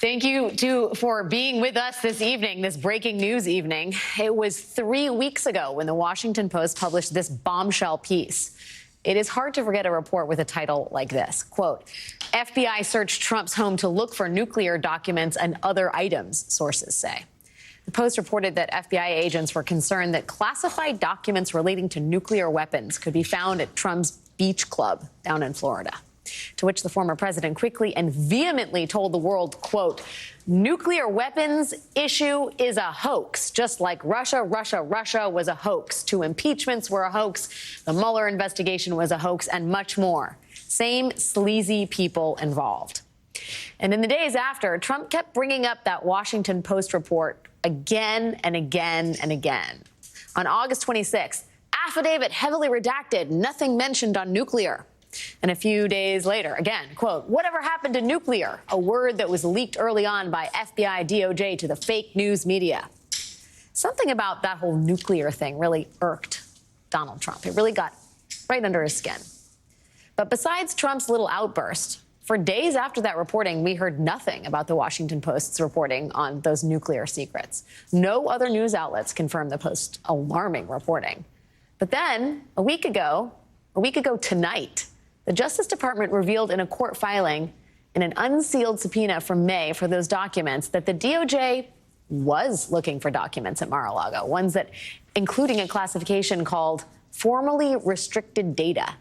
Thank you, too, for being with us this evening, this breaking news evening. It was 3 weeks ago when the Washington Post published this bombshell piece. It is hard to forget a report with a title like this. Quote, FBI searched Trump's home to look for nuclear documents and other items, sources say. The Post reported that FBI agents were concerned that classified documents relating to nuclear weapons could be found at Trump's beach club down in Florida. To which the former president quickly and vehemently told the world, quote, nuclear weapons issue is a hoax, just like Russia was a hoax. 2 impeachments were a hoax. The Mueller investigation was a hoax, and much more. Same sleazy people involved. And in the days after, Trump kept bringing up that Washington Post report again and again and again. On August 26th, affidavit heavily redacted, nothing mentioned on nuclear. And a few days later, again, quote, whatever happened to nuclear, a word that was leaked early on by FBI DOJ to the fake news media. Something about that whole nuclear thing really irked Donald Trump. It really got right under his skin. But besides Trump's little outburst, for days after that reporting, we heard nothing about the Washington Post's reporting on those nuclear secrets. No other news outlets confirmed the Post's alarming reporting. But then, a week ago tonight, the Justice Department revealed in a court filing in an unsealed subpoena from May for those documents that the DOJ was looking for documents at Mar-A-Lago, ones that including a classification called formally restricted data.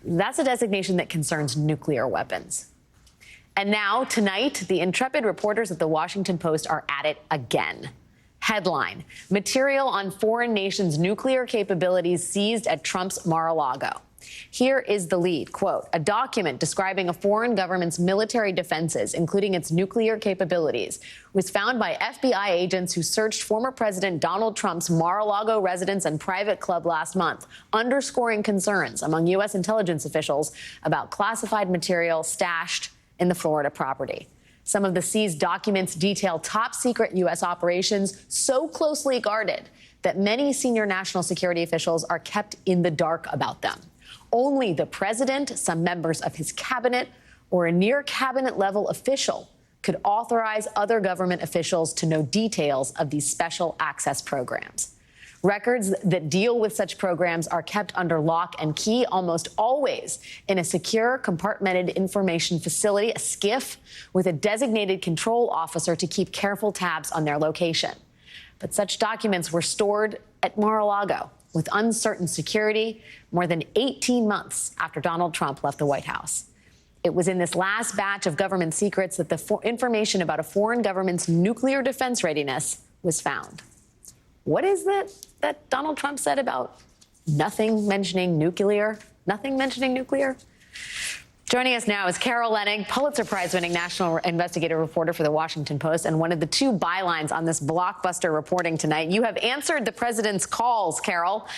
That's a designation that concerns nuclear weapons. And now, tonight, the intrepid reporters at the Washington Post are at it again. Headline, material on foreign nations' nuclear capabilities seized at Trump's Mar-A-Lago. Here is the lead, quote, a document describing a foreign government's military defenses, including its nuclear capabilities, was found by FBI agents who searched former President Donald Trump's Mar-a-Lago residence and private club last month, underscoring concerns among U.S. intelligence officials about classified material stashed in the Florida property. Some of the seized documents detail top-secret U.S. operations so closely guarded that many senior national security officials are kept in the dark about them. Only the president, some members of his cabinet, or a near cabinet level official could authorize other government officials to know details of these special access programs. Records that deal with such programs are kept under lock and key almost always in a secure, compartmented information facility, a SCIF, with a designated control officer to keep careful tabs on their location. But such documents were stored at Mar-a-Lago with uncertain security more than 18 months after Donald Trump left the White House. It was in this last batch of government secrets that the information about a foreign government's nuclear defense readiness was found. What is it that Donald Trump said about nothing mentioning nuclear? Nothing mentioning nuclear? Joining us now is Carol Leonnig, Pulitzer Prize-winning national investigative reporter for The Washington Post, and one of the 2 bylines on this blockbuster reporting tonight. You have answered the president's calls, Carol,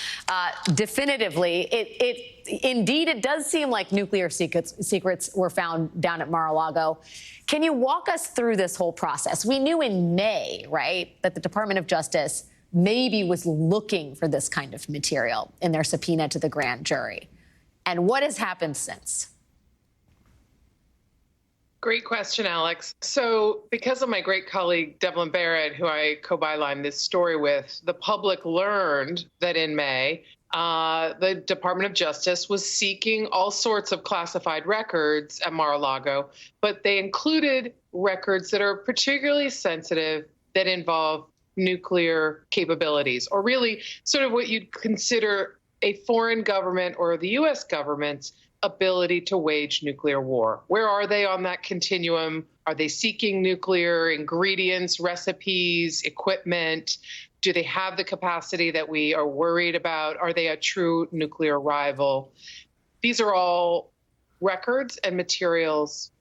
definitively. It does seem like nuclear secrets were found down at Mar-a-Lago. Can you walk us through this whole process? We knew in May, right, that the Department of Justice maybe was looking for this kind of material in their subpoena to the grand jury. And what has happened since? Great question, Alex. So because of my great colleague, Devlin Barrett, who I co-bylined this story with, the public learned that in May, the Department of Justice was seeking all sorts of classified records at Mar-a-Lago, but they included records that are particularly sensitive that involve nuclear capabilities, or really sort of what you'd consider a foreign government or the U.S. government's ability to wage nuclear war. Where are they on that continuum? Are they seeking nuclear ingredients, recipes, equipment? Do they have the capacity that we are worried about? Are they a true nuclear rival? These are all records and materials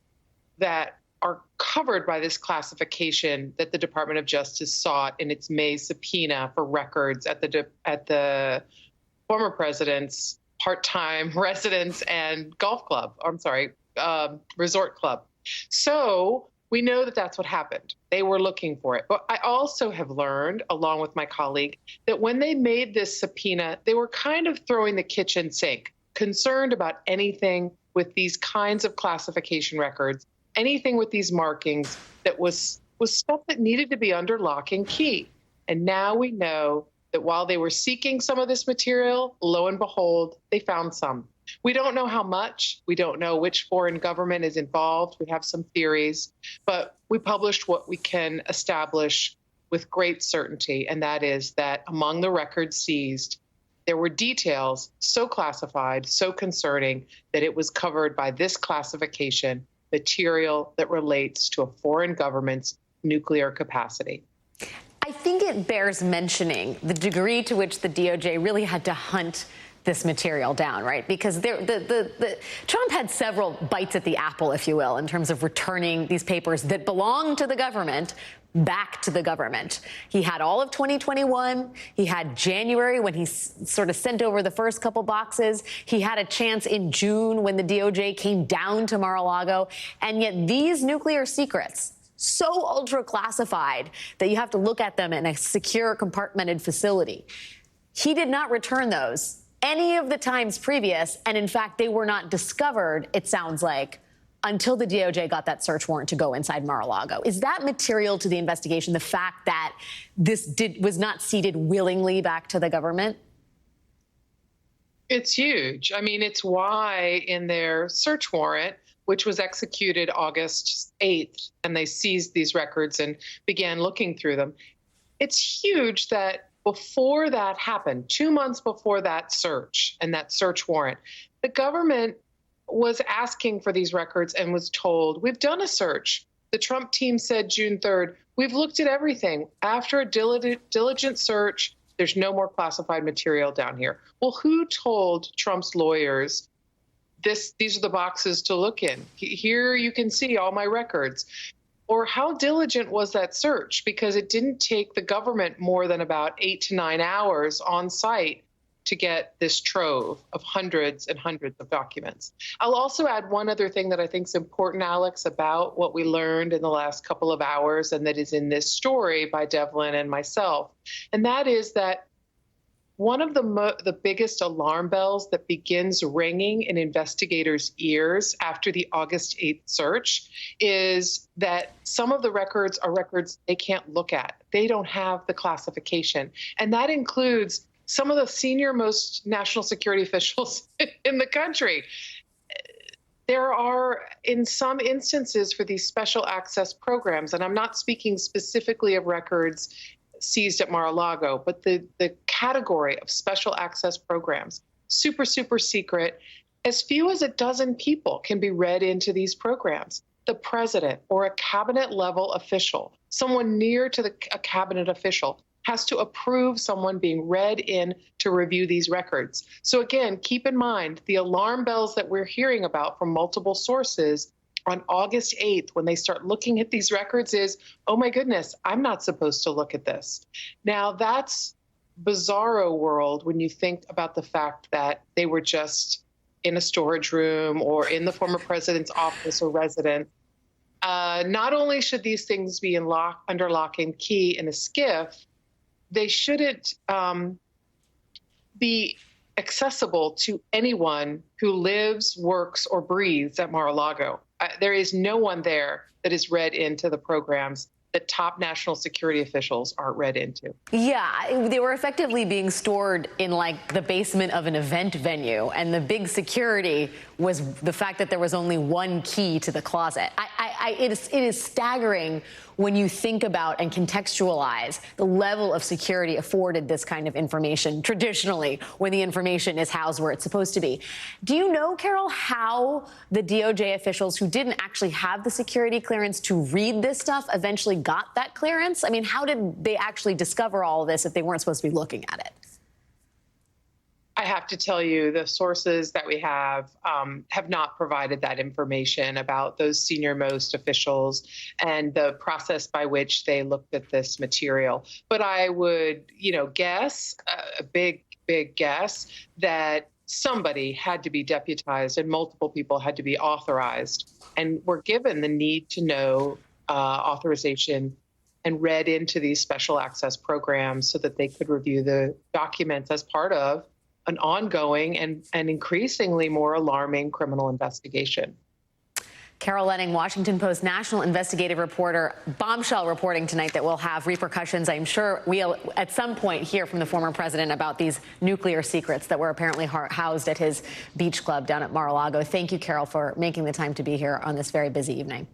that are covered by this classification that the Department of Justice sought in its May subpoena for records at the former president's part-time residence and resort club. So we know that that's what happened. They were looking for it. But I also have learned, along with my colleague, that when they made this subpoena, they were kind of throwing the kitchen sink, concerned about anything with these kinds of classification records anything with these markings that was stuff that needed to be under lock and key. And now we know that while they were seeking some of this material, lo and behold, they found some. We don't know how much. We don't know which foreign government is involved. We have some theories, but we published what we can establish with great certainty, and that is that among the records seized, there were details so classified, so concerning, that it was covered by this classification, material that relates to a foreign government's nuclear capacity. I think it bears mentioning the degree to which the DOJ really had to hunt this material down, right? Because Trump had several bites at the apple, if you will, in terms of returning these papers that belong to the government back to the government. He had all of 2021. He had January when he sort of sent over the first couple boxes. He had a chance in June when the DOJ came down to Mar-A-Lago. And yet these nuclear secrets, so ultra classified that you have to look at them in a secure compartmented facility, he did not return those any of the times previous. And in fact, they were not discovered, it sounds like, until the DOJ got that search warrant to go inside Mar-A-Lago. Is that material to the investigation, the fact that this was not ceded willingly back to the government? It's huge. I mean, it's why in their search warrant, which was executed August 8th, and they seized these records and began looking through them, it's huge that before that happened, 2 months before that search and that search warrant, the government was asking for these records and was told, we've done a search. The Trump team said June 3rd, we've looked at everything. After a diligent search, there's no more classified material down here. Well, who told Trump's lawyers, these are the boxes to look in? Here you can see all my records. Or how diligent was that search? Because it didn't take the government more than about 8 to 9 hours on site to get this trove of hundreds and hundreds of documents. I'll also add one other thing that I think is important, Alex, about what we learned in the last couple of hours, and that is in this story by Devlin and myself. And that is that one of the biggest alarm bells that begins ringing in investigators' ears after the August 8th search is that some of the records are records they can't look at. They don't have the classification. And that includes some of the senior most national security officials in the country. There are, in some instances for these special access programs, and I'm not speaking specifically of records seized at Mar-A-Lago, but the category of special access programs, super, super secret, as few as a dozen people can be read into these programs. The president or a cabinet level official, someone near to a cabinet official, has to approve someone being read in to review these records. So again, keep in mind the alarm bells that we're hearing about from multiple sources on August 8th, when they start looking at these records, is, oh my goodness, I'm not supposed to look at this. Now that's bizarro world when you think about the fact that they were just in a storage room or in the former president's office or residence. Not only should these things be under lock and key in a SCIF, they shouldn't be accessible to anyone who lives, works, or breathes at Mar-A-Lago. There is no one there that is read into the programs that top national security officials aren't read into. Yeah, they were effectively being stored in like the basement of an event venue, and the big security was the fact that there was only one key to the closet. It is staggering when you think about and contextualize the level of security afforded this kind of information traditionally when the information is housed where it's supposed to be. Do you know, Carol, how the DOJ officials who didn't actually have the security clearance to read this stuff eventually got that clearance? I mean, how did they actually discover all of this if they weren't supposed to be looking at it? I have to tell you, the sources that we have not provided that information about those senior-most officials and the process by which they looked at this material. But I would, guess, a big guess, that somebody had to be deputized and multiple people had to be authorized and were given the need to know authorization and read into these special access programs so that they could review the documents as part of an ongoing and increasingly more alarming criminal investigation. Carol Lenning, Washington Post national investigative reporter, bombshell reporting tonight that will have repercussions. I'm sure we'll at some point hear from the former president about these nuclear secrets that were apparently housed at his beach club down at Mar-A-Lago. Thank you, Carol, for making the time to be here on this very busy evening.